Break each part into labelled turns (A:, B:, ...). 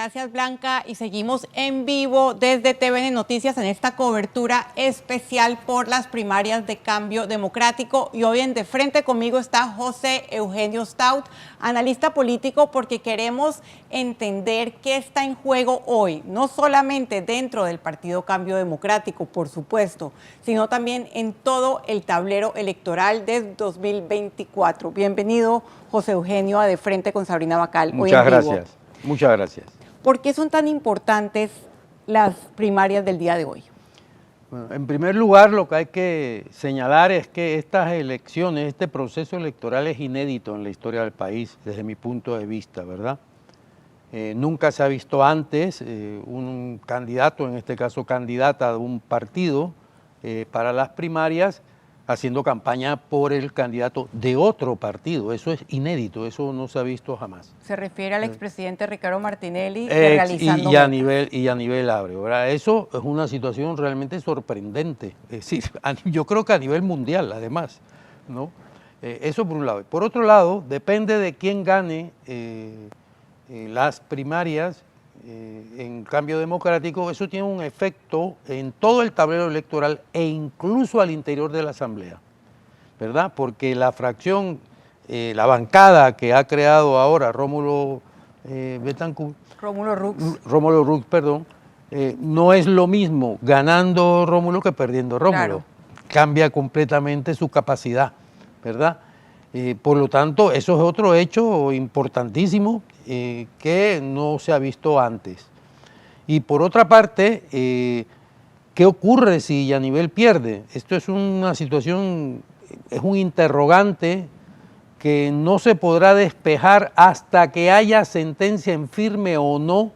A: Gracias, Blanca, y seguimos en vivo desde TVN Noticias en esta cobertura especial por las primarias de Cambio Democrático. Y hoy en De Frente conmigo está José Eugenio Stout, analista político, porque queremos entender qué está en juego hoy, no solamente dentro del Partido Cambio Democrático, por supuesto, sino también en todo el tablero electoral de 2024. Bienvenido, José Eugenio, a De Frente con Sabrina Bacal.
B: Muchas gracias. Muchas gracias.
A: ¿Por qué son tan importantes las primarias del día de hoy?
B: Bueno, en primer lugar, lo que hay que señalar es que estas elecciones, este proceso electoral es inédito en la historia del país, desde mi punto de vista, ¿verdad? Nunca se ha visto antes un candidato, en este caso candidata de un partido, para las primarias, haciendo campaña por el candidato de otro partido. Eso es inédito, eso no se ha visto jamás.
A: Se refiere al expresidente Ricardo Martinelli realizando...
B: Y a nivel Ábrego, ¿verdad? Eso es una situación realmente sorprendente. Es decir, yo creo que a nivel mundial, además, ¿no? Eso por un lado. Por otro lado, depende de quién gane las primarias en Cambio Democrático. Eso tiene un efecto en todo el tablero electoral e incluso al interior de la Asamblea, ¿verdad? Porque la fracción, la bancada que ha creado ahora Rómulo Rux, perdón, no es lo mismo ganando Rómulo que perdiendo Rómulo. Claro. Cambia completamente su capacidad, ¿verdad? Por lo tanto, eso es otro hecho importantísimo que no se ha visto antes. Y por otra parte, ¿qué ocurre si Yanivel pierde? Esto es una situación, es un interrogante que no se podrá despejar hasta que haya sentencia en firme o no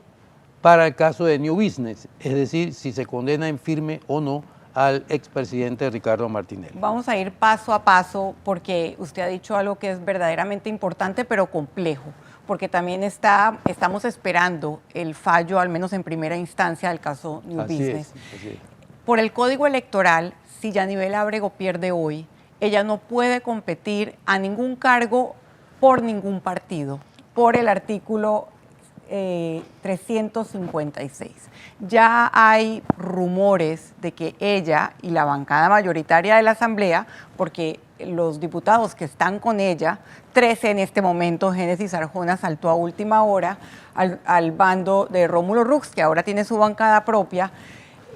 B: para el caso de New Business, es decir, si se condena en firme o no al expresidente Ricardo Martinelli.
A: Vamos a ir paso a paso porque usted ha dicho algo que es verdaderamente importante pero complejo, porque también estamos esperando el fallo, al menos en primera instancia, del caso New Business.
B: Así es.
A: Por el Código Electoral, si Yanivel Ábrego pierde hoy, ella no puede competir a ningún cargo por ningún partido, por el artículo 356. Ya hay rumores de que ella y la bancada mayoritaria de la Asamblea, porque los diputados que están con ella, 13 en este momento, Génesis Arjona saltó a última hora al bando de Rómulo Rux, que ahora tiene su bancada propia,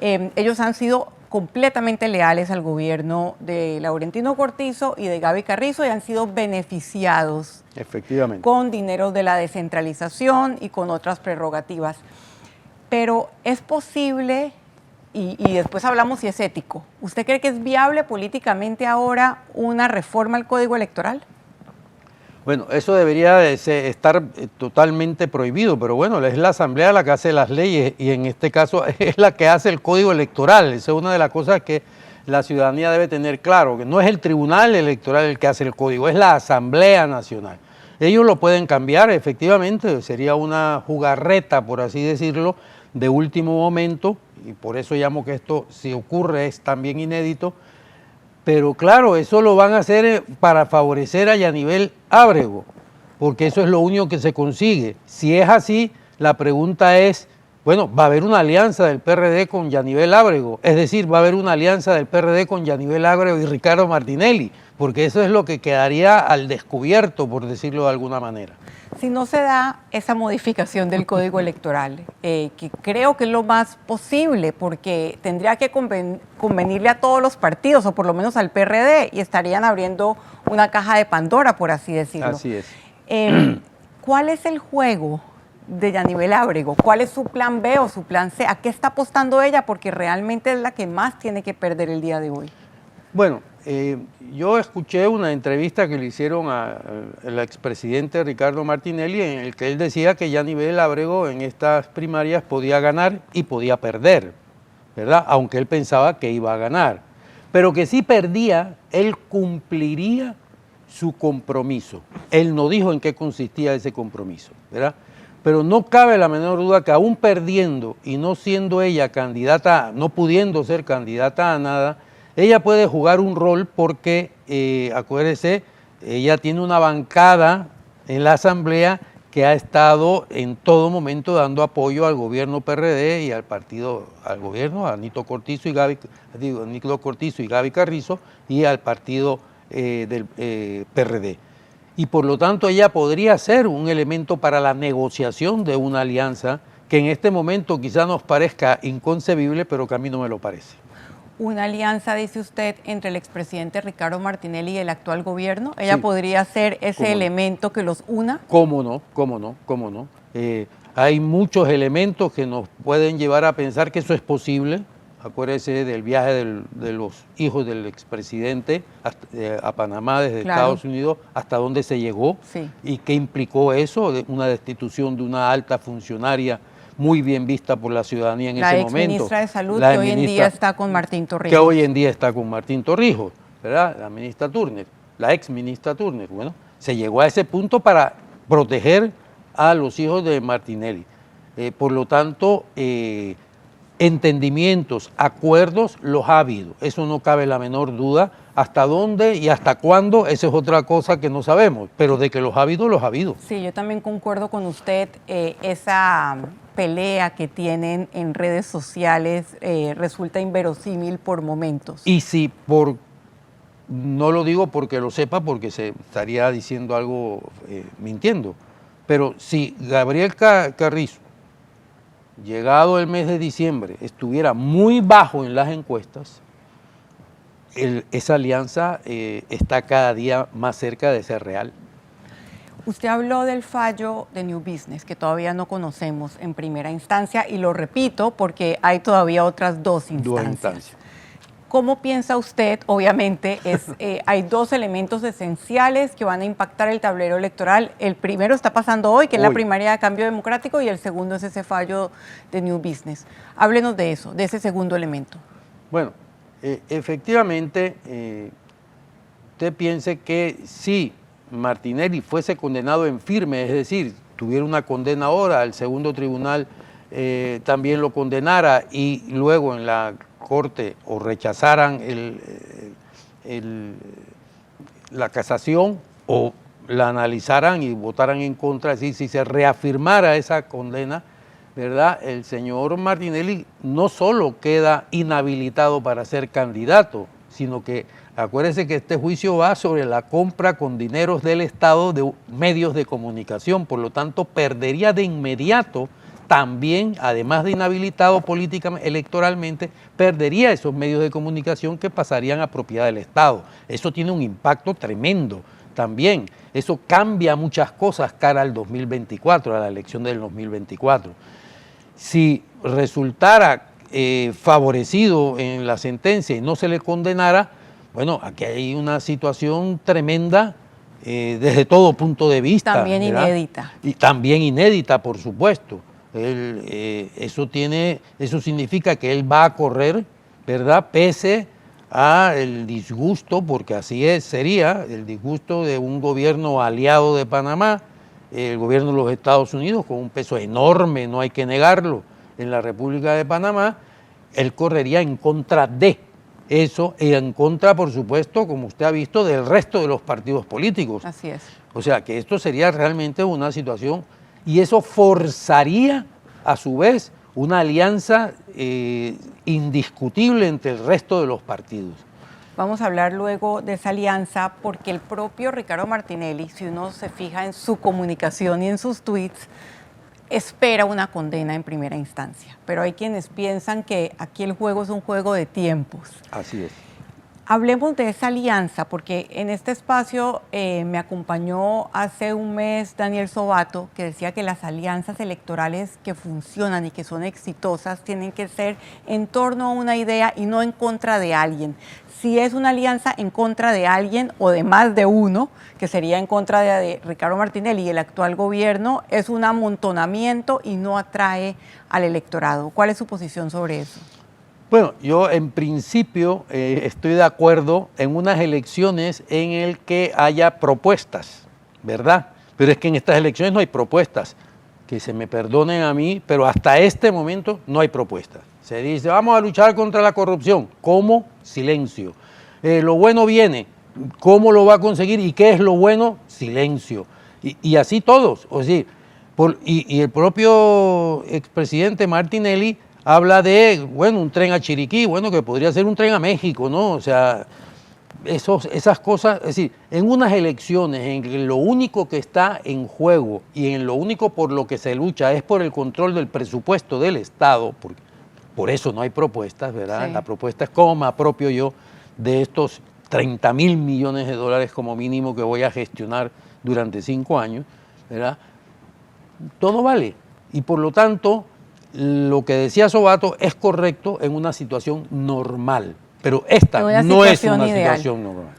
A: ellos han sido completamente leales al gobierno de Laurentino Cortizo y de Gaby Carrizo y han sido beneficiados
B: efectivamente
A: con dinero de la descentralización y con otras prerrogativas. Pero es posible, y después hablamos si es ético, ¿usted cree que es viable políticamente ahora una reforma al Código Electoral?
B: Bueno, eso debería de estar totalmente prohibido, pero bueno, es la Asamblea la que hace las leyes y en este caso es la que hace el Código Electoral. Esa es una de las cosas que la ciudadanía debe tener claro, que no es el Tribunal Electoral el que hace el Código, es la Asamblea Nacional. Ellos lo pueden cambiar, efectivamente, sería una jugarreta, por así decirlo, de último momento, y por eso llamo que esto, si ocurre, es también inédito. Pero claro, eso lo van a hacer para favorecer a Yanivel Ábrego, porque eso es lo único que se consigue. Si es así, la pregunta es, bueno, ¿va a haber una alianza del PRD con Yanivel Ábrego? Es decir, ¿va a haber una alianza del PRD con Yanivel Ábrego y Ricardo Martinelli? Porque eso es lo que quedaría al descubierto, por decirlo de alguna manera.
A: Si no se da esa modificación del Código Electoral, que creo que es lo más posible, porque tendría que convenirle a todos los partidos, o por lo menos al PRD, y estarían abriendo una caja de Pandora, por así decirlo.
B: Así es.
A: ¿Cuál es el juego de Yanivel Ábrego? ¿Cuál es su plan B o su plan C? ¿A qué está apostando ella? Porque realmente es la que más tiene que perder el día de hoy.
B: Bueno, yo escuché una entrevista que le hicieron al expresidente Ricardo Martinelli en el que él decía que Yanivel Ábrego en estas primarias podía ganar y podía perder, ¿verdad? Aunque él pensaba que iba a ganar, pero que si perdía, él cumpliría su compromiso. Él no dijo en qué consistía ese compromiso, ¿verdad? Pero no cabe la menor duda que aún perdiendo y no siendo ella candidata, no pudiendo ser candidata a nada, ella puede jugar un rol porque, acuérdese, ella tiene una bancada en la Asamblea que ha estado en todo momento dando apoyo al gobierno PRD y al partido, al gobierno, a Nito Cortizo y Gaby Carrizo, y al partido del PRD. Y por lo tanto ella podría ser un elemento para la negociación de una alianza que en este momento quizá nos parezca inconcebible, pero que a mí no me lo parece.
A: Una alianza, dice usted, entre el expresidente Ricardo Martinelli y el actual gobierno. ¿Ella
B: Sí.
A: podría ser ese elemento que los una?
B: ¿Cómo no? ¿Cómo no? ¿Cómo no? Hay muchos elementos que nos pueden llevar a pensar que eso es posible. Acuérdese del viaje de los hijos del expresidente a Panamá desde Estados Unidos, hasta dónde se llegó,
A: sí,
B: y qué implicó eso, una destitución de una alta funcionaria muy bien vista por la ciudadanía en ese momento.
A: La exministra de Salud, que hoy en día está con Martín Torrijos.
B: Que hoy en día está con Martín Torrijos, ¿verdad? La ministra Turner, la ex ministra Turner. Bueno, se llegó a ese punto para proteger a los hijos de Martinelli. Por lo tanto, entendimientos, acuerdos, los ha habido. Eso no cabe la menor duda. Hasta dónde y hasta cuándo, esa es otra cosa que no sabemos. Pero de que los ha habido, los ha habido.
A: Sí, yo también concuerdo con usted. Esa pelea que tienen en redes sociales resulta inverosímil por momentos.
B: Y si no lo digo porque lo sepa, porque se estaría diciendo algo mintiendo, pero si Gabriel Carrizo, llegado el mes de diciembre, estuviera muy bajo en las encuestas, esa alianza está cada día más cerca de ser real.
A: Usted habló del fallo de New Business, que todavía no conocemos en primera instancia, y lo repito porque hay todavía otras dos instancias. ¿Cómo piensa usted? Obviamente, hay dos elementos esenciales que van a impactar el tablero electoral. El primero está pasando hoy, que es la primaria de Cambio Democrático, y el segundo es ese fallo de New Business. Háblenos de eso, de ese segundo elemento.
B: Bueno, efectivamente, usted piense que si Martinelli fuese condenado en firme, es decir, tuviera una condena ahora, el segundo tribunal también lo condenara y luego en la Corte o rechazaran la casación o la analizaran y votaran en contra, es decir, si se reafirmara esa condena, ¿verdad? El señor Martinelli no solo queda inhabilitado para ser candidato, sino que acuérdense que este juicio va sobre la compra con dineros del Estado de medios de comunicación, por lo tanto perdería de inmediato también, además de inhabilitado políticamente, electoralmente, perdería esos medios de comunicación que pasarían a propiedad del Estado. Eso tiene un impacto tremendo también. Eso cambia muchas cosas cara al 2024, a la elección del 2024. Si resultara favorecido en la sentencia y no se le condenara, bueno, aquí hay una situación tremenda desde todo punto de vista.
A: También
B: ¿verdad?
A: Inédita.
B: Y también inédita, por supuesto. Eso significa que él va a correr, ¿verdad? Pese a el disgusto, porque así sería el disgusto de un gobierno aliado de Panamá, el gobierno de los Estados Unidos, con un peso enorme, no hay que negarlo, en la República de Panamá. Él correría en contra de eso y en contra, por supuesto, como usted ha visto, del resto de los partidos políticos.
A: Así es.
B: O sea, que esto sería realmente una situación y eso forzaría, a su vez, una alianza indiscutible entre el resto de los partidos.
A: Vamos a hablar luego de esa alianza porque el propio Ricardo Martinelli, si uno se fija en su comunicación y en sus tweets, espera una condena en primera instancia. Pero hay quienes piensan que aquí el juego es un juego de tiempos.
B: Así es.
A: Hablemos de esa alianza, porque en este espacio me acompañó hace un mes Daniel Sobato, que decía que las alianzas electorales que funcionan y que son exitosas tienen que ser en torno a una idea y no en contra de alguien. Si es una alianza en contra de alguien o de más de uno, que sería en contra de Ricardo Martinelli y el actual gobierno, es un amontonamiento y no atrae al electorado. ¿Cuál es su posición sobre eso?
B: Bueno, yo en principio estoy de acuerdo en unas elecciones en el que haya propuestas, ¿verdad? Pero es que en estas elecciones no hay propuestas, que se me perdonen a mí, pero hasta este momento no hay propuestas. Se dice, vamos a luchar contra la corrupción. ¿Cómo? Silencio. Lo bueno viene. ¿Cómo lo va a conseguir? ¿Y qué es lo bueno? Silencio. Y así todos. O sea, Y el propio expresidente Martinelli habla de, bueno, un tren a Chiriquí, bueno, que podría ser un tren a México, ¿no? O sea, esas cosas, es decir, en unas elecciones en que lo único que está en juego y en lo único por lo que se lucha es por el control del presupuesto del Estado, porque por eso no hay propuestas, ¿verdad?
A: Sí.
B: La propuesta es cómo me apropio yo de estos 30.000 millones de dólares como mínimo que voy a gestionar durante 5 años, ¿verdad? Todo vale. Y por lo tanto, lo que decía Sobato es correcto en una situación normal. Pero esta no es una situación normal.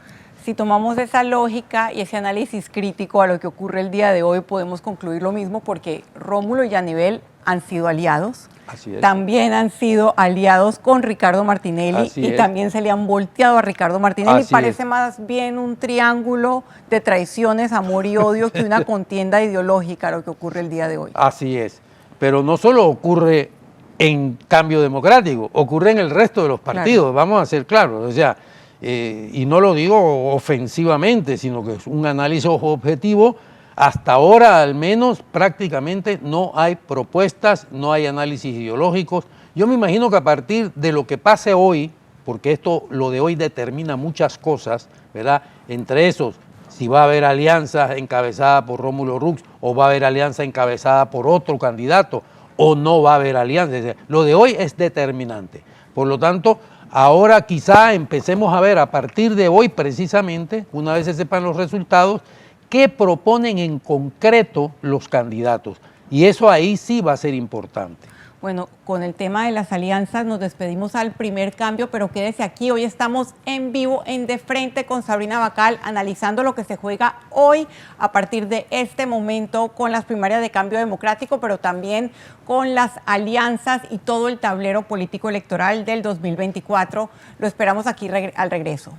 A: Si tomamos esa lógica y ese análisis crítico a lo que ocurre el día de hoy, podemos concluir lo mismo porque Rómulo y Yanivel han sido aliados.
B: Así es.
A: También han sido aliados con Ricardo Martinelli y también se le han volteado a Ricardo Martinelli. Parece más bien un triángulo de traiciones, amor y odio que una contienda ideológica lo que ocurre el día de hoy.
B: Así es. Pero no solo ocurre en Cambio Democrático, ocurre en el resto de los partidos, vamos a ser claros. O sea, y no lo digo ofensivamente, sino que es un análisis objetivo. Hasta ahora, al menos, prácticamente no hay propuestas, no hay análisis ideológicos. Yo me imagino que a partir de lo que pase hoy, porque lo de hoy determina muchas cosas, ¿verdad? Entre esos, si va a haber alianzas encabezada por Rómulo Rux o va a haber alianza encabezada por otro candidato o no va a haber alianza. Lo de hoy es determinante. Por lo tanto, ahora quizá empecemos a ver a partir de hoy precisamente, una vez se sepan los resultados, qué proponen en concreto los candidatos. Y eso ahí sí va a ser importante.
A: Bueno, con el tema de las alianzas nos despedimos al primer cambio, pero quédese aquí. Hoy estamos en vivo, en De Frente con Sabrina Bacal, analizando lo que se juega hoy a partir de este momento con las primarias de Cambio Democrático, pero también con las alianzas y todo el tablero político electoral del 2024. Lo esperamos aquí al regreso.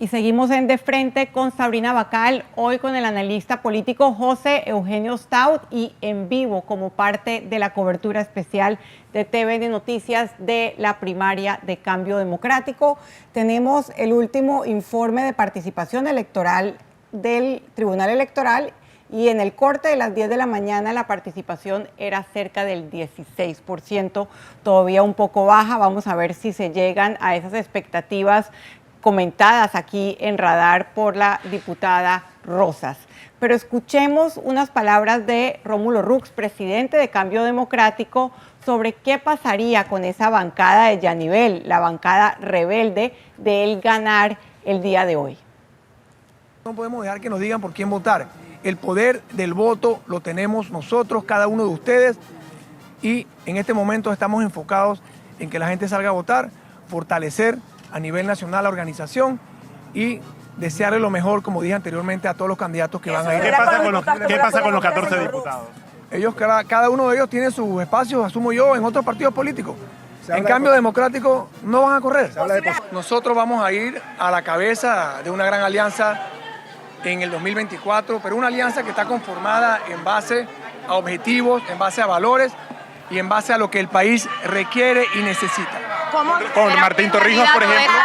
A: Y seguimos en De Frente con Sabrina Bacal, hoy con el analista político José Eugenio Stout y en vivo como parte de la cobertura especial de TVN Noticias de la primaria de Cambio Democrático. Tenemos el último informe de participación electoral del Tribunal Electoral y en el corte de las 10 de la mañana la participación era cerca del 16%, todavía un poco baja. Vamos a ver si se llegan a esas expectativas comentadas aquí en Radar por la diputada Rosas. Pero escuchemos unas palabras de Rómulo Rux, presidente de Cambio Democrático, sobre qué pasaría con esa bancada de Yanivel, la bancada rebelde de él ganar el día de hoy.
C: No podemos dejar que nos digan por quién votar. El poder del voto lo tenemos nosotros, cada uno de ustedes, y en este momento estamos enfocados en que la gente salga a votar, fortalecer a nivel nacional la organización y desearle lo mejor, como dije anteriormente, a todos los candidatos que van a ir.
D: ¿Qué pasa con los 14 diputados?
C: Ellos, cada uno de ellos tiene sus espacios, asumo yo, en otros partidos políticos. En Cambio Democrático no van a correr. Nosotros vamos a ir a la cabeza de una gran alianza en el 2024, pero una alianza que está conformada en base a objetivos, en base a valores y en base a lo que el país requiere y necesita.
D: Con Martín Torrijos, por ejemplo.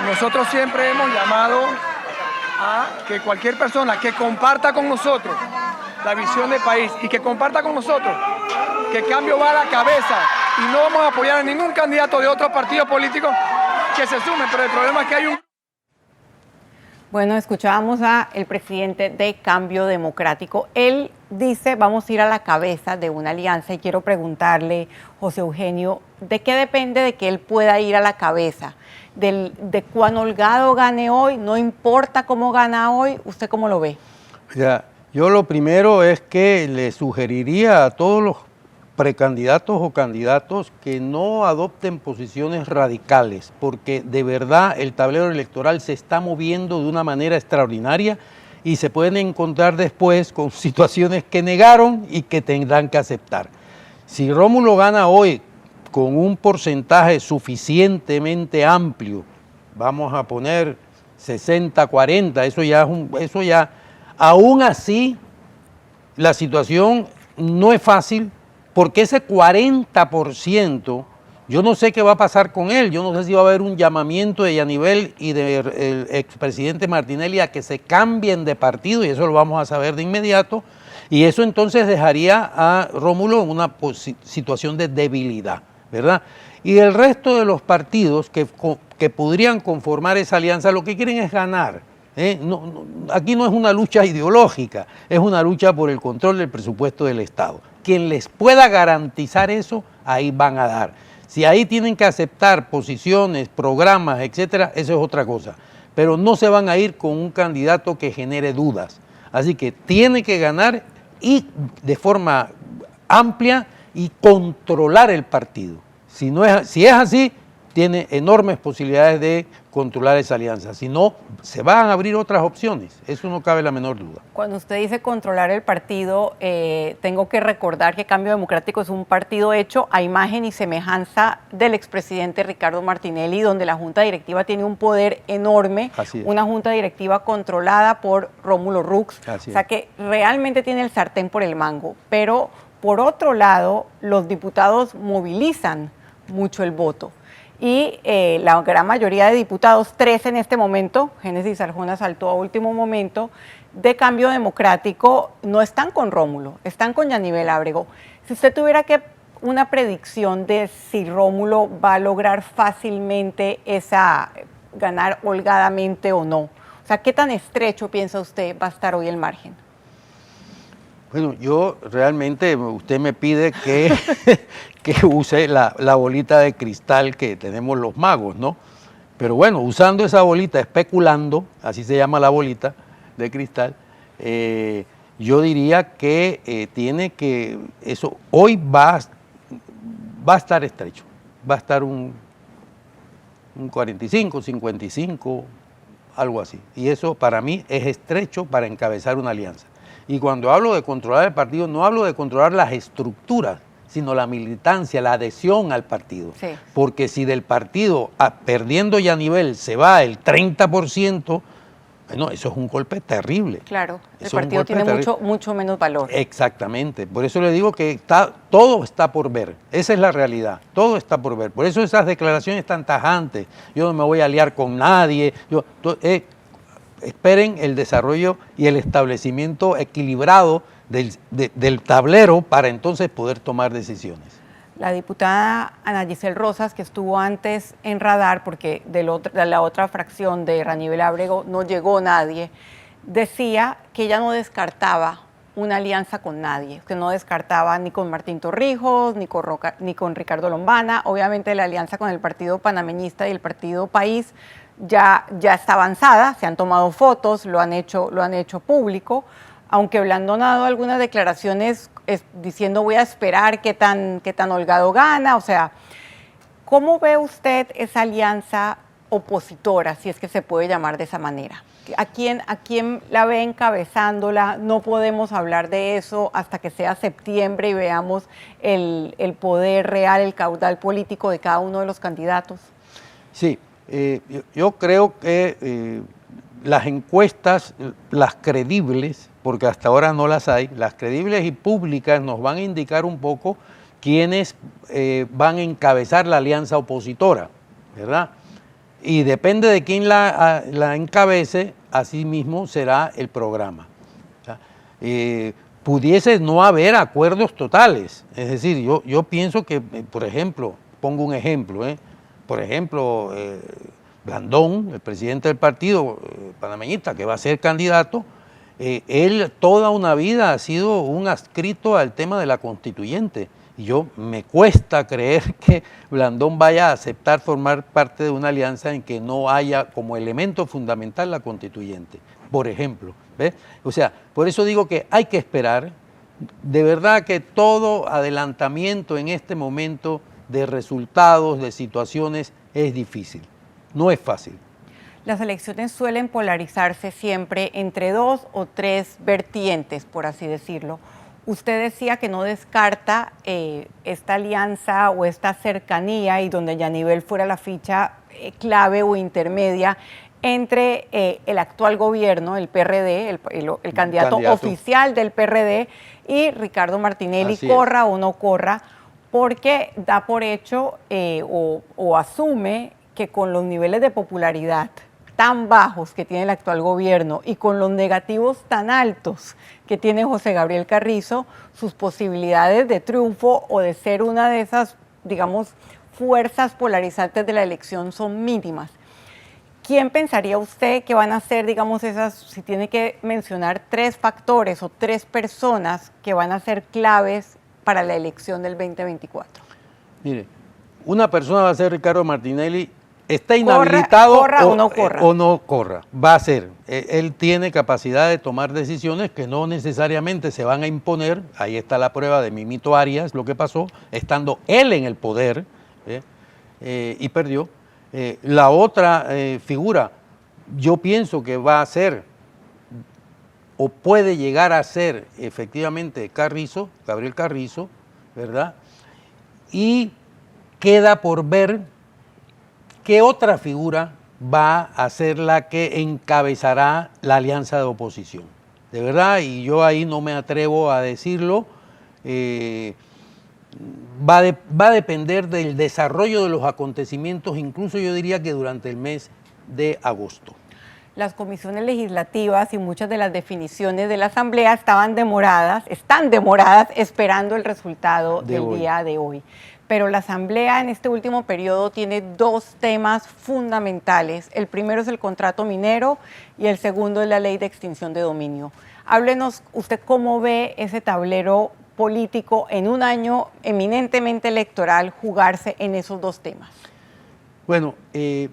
C: Nosotros siempre hemos llamado a que cualquier persona que comparta con nosotros la visión del país y que comparta con nosotros que Cambio va a la cabeza y no vamos a apoyar a ningún candidato de otro partido político que se sume, pero el problema es que hay un...
A: Bueno, escuchábamos al presidente de Cambio Democrático. Él dice, vamos a ir a la cabeza de una alianza y quiero preguntarle, José Eugenio, ¿de qué depende de que él pueda ir a la cabeza? ¿De cuán holgado gane hoy? ¿No importa cómo gana hoy? ¿Usted cómo lo ve?
B: Ya, yo lo primero es que le sugeriría a todos los precandidatos o candidatos que no adopten posiciones radicales, porque de verdad el tablero electoral se está moviendo de una manera extraordinaria y se pueden encontrar después con situaciones que negaron y que tendrán que aceptar. Si Rómulo gana hoy con un porcentaje suficientemente amplio, vamos a poner 60-40, eso ya, aún así la situación no es fácil porque ese 40%, yo no sé qué va a pasar con él, yo no sé si va a haber un llamamiento de Yanivel y del expresidente Martinelli a que se cambien de partido, y eso lo vamos a saber de inmediato, y eso entonces dejaría a Rómulo en una situación de debilidad, ¿verdad? Y el resto de los partidos que podrían conformar esa alianza lo que quieren es ganar. Aquí no es una lucha ideológica, es una lucha por el control del presupuesto del Estado. Quien les pueda garantizar eso, ahí van a dar. Si ahí tienen que aceptar posiciones, programas, etcétera, eso es otra cosa. Pero no se van a ir con un candidato que genere dudas. Así que tiene que ganar y de forma amplia y controlar el partido. Si es así, tiene enormes posibilidades de controlar esa alianza. Si no, se van a abrir otras opciones. Eso no cabe la menor duda.
A: Cuando usted dice controlar el partido, tengo que recordar que Cambio Democrático es un partido hecho a imagen y semejanza del expresidente Ricardo Martinelli, donde la Junta Directiva tiene un poder enorme, una Junta Directiva controlada por Rómulo Rux, o sea que realmente tiene el sartén por el mango. Pero, por otro lado, los diputados movilizan mucho el voto. Y la gran mayoría de diputados, 13 en este momento, Génesis Arjona saltó a último momento, de Cambio Democrático, no están con Rómulo, están con Yanivel Ábrego. Si usted tuviera que una predicción de si Rómulo va a lograr fácilmente ganar holgadamente o no, o sea, ¿qué tan estrecho piensa usted va a estar hoy el margen?
B: Bueno, yo realmente, usted me pide que use la bolita de cristal que tenemos los magos, ¿no? Pero bueno, usando esa bolita, especulando, así se llama la bolita de cristal, yo diría que eso hoy va a estar estrecho, va a estar un 45, 55, algo así. Y eso para mí es estrecho para encabezar una alianza. Y cuando hablo de controlar el partido, no hablo de controlar las estructuras, sino la militancia, la adhesión al partido. Sí. Porque si del partido, perdiendo Yanivel, se va el 30%, bueno, eso es un golpe terrible.
A: Claro, el partido tiene mucho menos valor.
B: Exactamente, por eso le digo que todo está por ver, esa es la realidad, todo está por ver. Por eso esas declaraciones tan tajantes, yo no me voy a aliar con nadie, esperen el desarrollo y el establecimiento equilibrado del tablero para entonces poder tomar decisiones.
A: La diputada Ana Giselle Rosas, que estuvo antes en radar, porque de la otra fracción de Yanivel Ábrego no llegó nadie, decía que ella no descartaba una alianza con nadie, que no descartaba ni con Martín Torrijos, ni con Ricardo Lombana. Obviamente la alianza con el Partido Panameñista y el Partido País ya está avanzada, se han tomado fotos, lo han hecho público, aunque Blandón ha dado algunas declaraciones diciendo voy a esperar qué tan holgado gana. O sea, ¿cómo ve usted esa alianza opositora, si es que se puede llamar de esa manera? ¿A quién la ve encabezándola? No podemos hablar de eso hasta que sea septiembre y veamos el poder real, el caudal político de cada uno de los candidatos.
B: Sí. Yo creo que las encuestas, las creíbles, porque hasta ahora no las hay, las creíbles y públicas nos van a indicar un poco quiénes van a encabezar la alianza opositora, ¿verdad? Y depende de quién la encabece, así mismo será el programa. Pudiese no haber acuerdos totales, es decir, yo pienso que, por ejemplo, pongo un ejemplo, por ejemplo, Blandón, el presidente del partido panameñista, que va a ser candidato, él toda una vida ha sido un adscrito al tema de la constituyente. Y me cuesta creer que Blandón vaya a aceptar formar parte de una alianza en que no haya como elemento fundamental la constituyente, por ejemplo. ¿Ves? O sea, por eso digo que hay que esperar. De verdad que todo adelantamiento en este momento de resultados, de situaciones, es difícil, no es fácil.
A: Las elecciones suelen polarizarse siempre entre 2 o 3 vertientes, por así decirlo. Usted decía que no descarta esta alianza o esta cercanía y donde Yanivel fuera la ficha clave o intermedia entre el actual gobierno, el PRD, el candidato oficial del PRD, y Ricardo Martinelli, corra o no corra, porque da por hecho o asume que con los niveles de popularidad tan bajos que tiene el actual gobierno y con los negativos tan altos que tiene José Gabriel Carrizo, sus posibilidades de triunfo o de ser una de esas, digamos, fuerzas polarizantes de la elección son mínimas. ¿Quién pensaría usted que van a ser, digamos, esas, si tiene que mencionar 3 factores o 3 personas que van a ser claves para la elección del 2024?
B: Mire, una persona va a ser Ricardo Martinelli, está inhabilitado
A: o no corra.
B: Va a ser. Él tiene capacidad de tomar decisiones que no necesariamente se van a imponer. Ahí está la prueba de Mimito Arias, lo que pasó, estando él en el poder y perdió. La otra figura, yo pienso que va a ser o puede llegar a ser efectivamente Carrizo, Gabriel Carrizo, ¿verdad? Y queda por ver qué otra figura va a ser la que encabezará la alianza de oposición. De verdad, y yo ahí no me atrevo a decirlo, va a depender del desarrollo de los acontecimientos, incluso yo diría que durante el mes de agosto.
A: Las comisiones legislativas y muchas de las definiciones de la Asamblea están demoradas esperando el resultado del día de hoy. Pero la Asamblea en este último periodo tiene 2 temas fundamentales. El primero es el contrato minero y el segundo es la ley de extinción de dominio. Háblenos usted cómo ve ese tablero político en un año eminentemente electoral jugarse en esos 2 temas.
B: Bueno,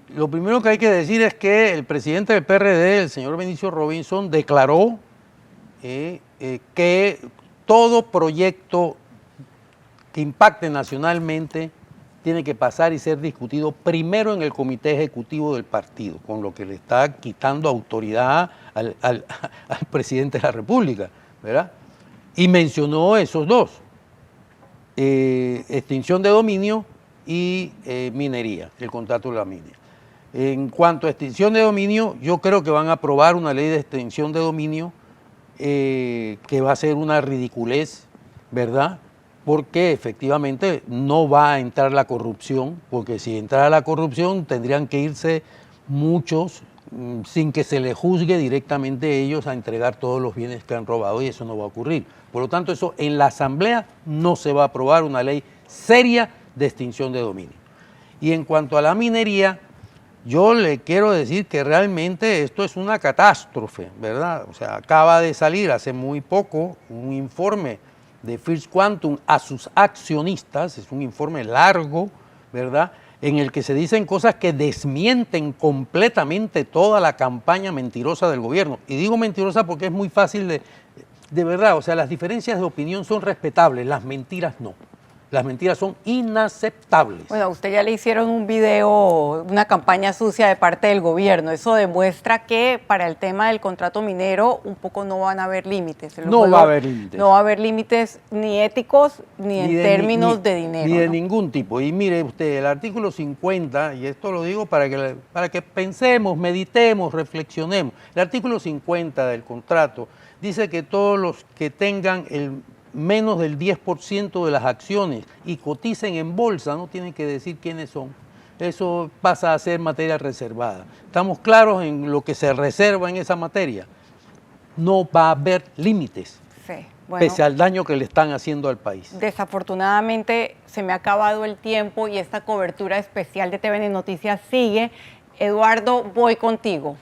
B: lo primero que hay que decir es que el presidente del PRD, el señor Benicio Robinson, declaró que todo proyecto que impacte nacionalmente tiene que pasar y ser discutido primero en el comité ejecutivo del partido, con lo que le está quitando autoridad al presidente de la República, ¿verdad? Y mencionó esos 2, extinción de dominio y minería, el contrato de la minería. En cuanto a extinción de dominio, yo creo que van a aprobar una ley de extinción de dominio que va a ser una ridiculez, ¿verdad? Porque efectivamente no va a entrar la corrupción, porque si entrara la corrupción tendrían que irse muchos sin que se les juzgue directamente a ellos a entregar todos los bienes que han robado, y eso no va a ocurrir. Por lo tanto, eso en la Asamblea no se va a aprobar una ley seria de extinción de dominio. Y en cuanto a la minería, yo le quiero decir que realmente esto es una catástrofe, ¿verdad? O sea, acaba de salir hace muy poco un informe de First Quantum a sus accionistas, es un informe largo, ¿verdad?, en el que se dicen cosas que desmienten completamente toda la campaña mentirosa del gobierno. Y digo mentirosa porque es muy fácil de verdad, o sea, las diferencias de opinión son respetables, las mentiras no. Las mentiras son inaceptables.
A: Bueno, a usted ya le hicieron un video, una campaña sucia de parte del gobierno. Eso demuestra que para el tema del contrato minero un poco no van a haber límites.
B: No va a haber límites.
A: No va a haber límites ni éticos ni en términos de dinero.
B: Ni de ningún tipo. Y mire usted, el artículo 50, y esto lo digo para que pensemos, meditemos, reflexionemos. El artículo 50 del contrato dice que todos los que tengan menos del 10% de las acciones y coticen en bolsa, no tienen que decir quiénes son. Eso pasa a ser materia reservada. ¿Estamos claros en lo que se reserva en esa materia? No va a haber límites,
A: sí, bueno,
B: pese al daño que le están haciendo al país.
A: Desafortunadamente se me ha acabado el tiempo y esta cobertura especial de TVN Noticias sigue. Eduardo, voy contigo.